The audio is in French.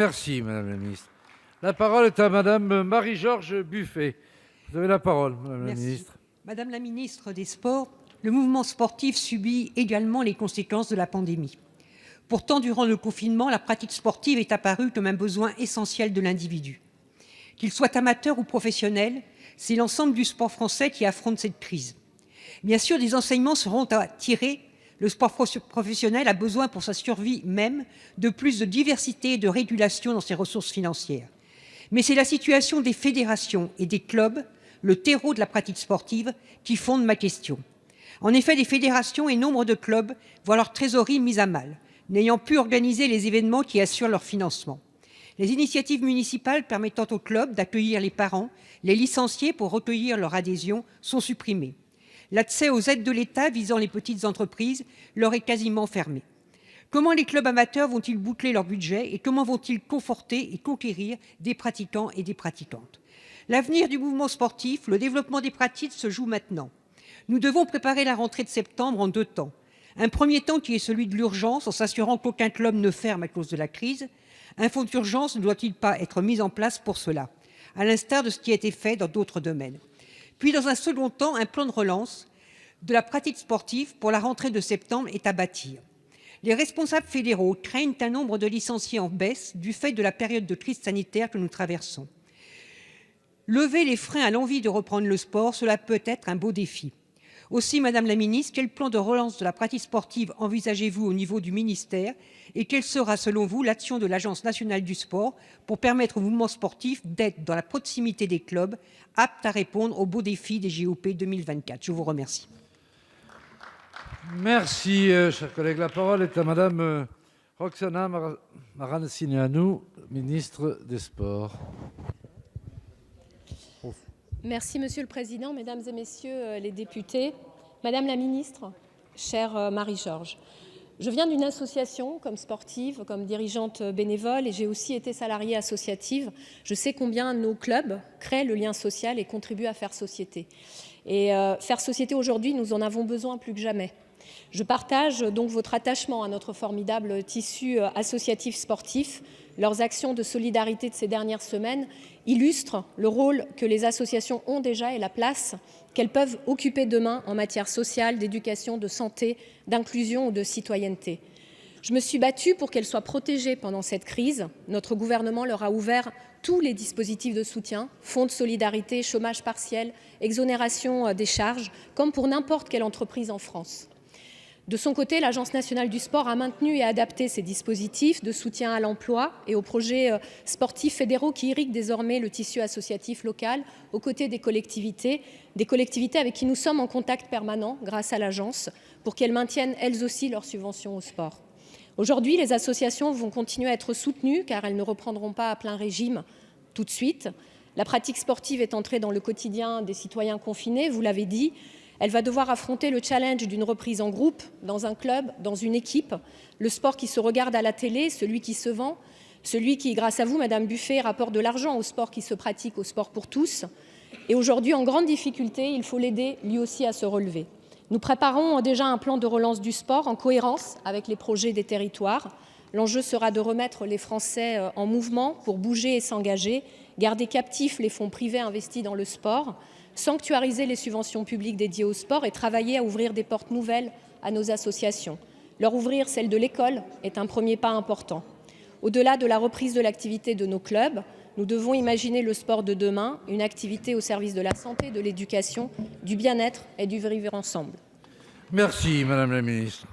Merci, Madame la Ministre. La parole est à Madame Marie-Georges Buffet. Vous avez la parole, Madame la Ministre. Madame la Ministre des Sports, le mouvement sportif subit également les conséquences de la pandémie. Pourtant, durant le confinement, la pratique sportive est apparue comme un besoin essentiel de l'individu. Qu'il soit amateur ou professionnel, c'est l'ensemble du sport français qui affronte cette crise. Bien sûr, des enseignements seront à tirer. Le sport professionnel a besoin pour sa survie même de plus de diversité et de régulation dans ses ressources financières. Mais c'est la situation des fédérations et des clubs, le terreau de la pratique sportive, qui fonde ma question. En effet, les fédérations et nombre de clubs voient leur trésorerie mise à mal, n'ayant pu organiser les événements qui assurent leur financement. Les initiatives municipales permettant aux clubs d'accueillir les parents, les licenciés pour recueillir leur adhésion sont supprimées. L'accès aux aides de l'État visant les petites entreprises leur est quasiment fermé. Comment les clubs amateurs vont-ils boucler leur budget et comment vont-ils conforter et conquérir des pratiquants et des pratiquantes? L'avenir du mouvement sportif, le développement des pratiques se joue maintenant. Nous devons préparer la rentrée de septembre en 2 temps. Un premier temps qui est celui de l'urgence, en s'assurant qu'aucun club ne ferme à cause de la crise. Un fonds d'urgence ne doit-il pas être mis en place pour cela, à l'instar de ce qui a été fait dans d'autres domaines? Puis, dans un second temps, un plan de relance de la pratique sportive pour la rentrée de septembre est à bâtir. Les responsables fédéraux craignent un nombre de licenciés en baisse du fait de la période de crise sanitaire que nous traversons. Lever les freins à l'envie de reprendre le sport, cela peut être un beau défi. Aussi, Madame la Ministre, quel plan de relance de la pratique sportive envisagez-vous au niveau du ministère et quelle sera, selon vous, l'action de l'Agence nationale du sport pour permettre au mouvement sportif d'être dans la proximité des clubs, aptes à répondre aux beaux défis des JOP 2024 ? Je vous remercie. Merci, chers collègues. La parole est à Madame Roxana Maracineanu, ministre des Sports. Merci, Monsieur le Président, Mesdames et Messieurs les députés. Madame la Ministre, chère Marie-Georges, je viens d'une association comme sportive, comme dirigeante bénévole et j'ai aussi été salariée associative. Je sais combien nos clubs créent le lien social et contribuent à faire société. Et faire société aujourd'hui, nous en avons besoin plus que jamais. Je partage donc votre attachement à notre formidable tissu associatif sportif. Leurs actions de solidarité de ces dernières semaines illustrent le rôle que les associations ont déjà et la place qu'elles peuvent occuper demain en matière sociale, d'éducation, de santé, d'inclusion ou de citoyenneté. Je me suis battue pour qu'elles soient protégées pendant cette crise. Notre gouvernement leur a ouvert tous les dispositifs de soutien, fonds de solidarité, chômage partiel, exonération des charges, comme pour n'importe quelle entreprise en France. De son côté, l'Agence nationale du sport a maintenu et adapté ces dispositifs de soutien à l'emploi et aux projets sportifs fédéraux qui irriguent désormais le tissu associatif local aux côtés des collectivités avec qui nous sommes en contact permanent grâce à l'Agence pour qu'elles maintiennent elles aussi leurs subventions au sport. Aujourd'hui, les associations vont continuer à être soutenues car elles ne reprendront pas à plein régime tout de suite. La pratique sportive est entrée dans le quotidien des citoyens confinés, vous l'avez dit. Elle va devoir affronter le challenge d'une reprise en groupe, dans un club, dans une équipe, le sport qui se regarde à la télé, celui qui se vend, celui qui, grâce à vous, Madame Buffet, rapporte de l'argent au sport qui se pratique, au sport pour tous. Et aujourd'hui, en grande difficulté, il faut l'aider lui aussi à se relever. Nous préparons déjà un plan de relance du sport en cohérence avec les projets des territoires. L'enjeu sera de remettre les Français en mouvement pour bouger et s'engager, garder captifs les fonds privés investis dans le sport, sanctuariser les subventions publiques dédiées au sport et travailler à ouvrir des portes nouvelles à nos associations. Leur ouvrir celle de l'école est un premier pas important. Au-delà de la reprise de l'activité de nos clubs, nous devons imaginer le sport de demain, une activité au service de la santé, de l'éducation, du bien-être et du vivre ensemble. Merci, Madame la Ministre.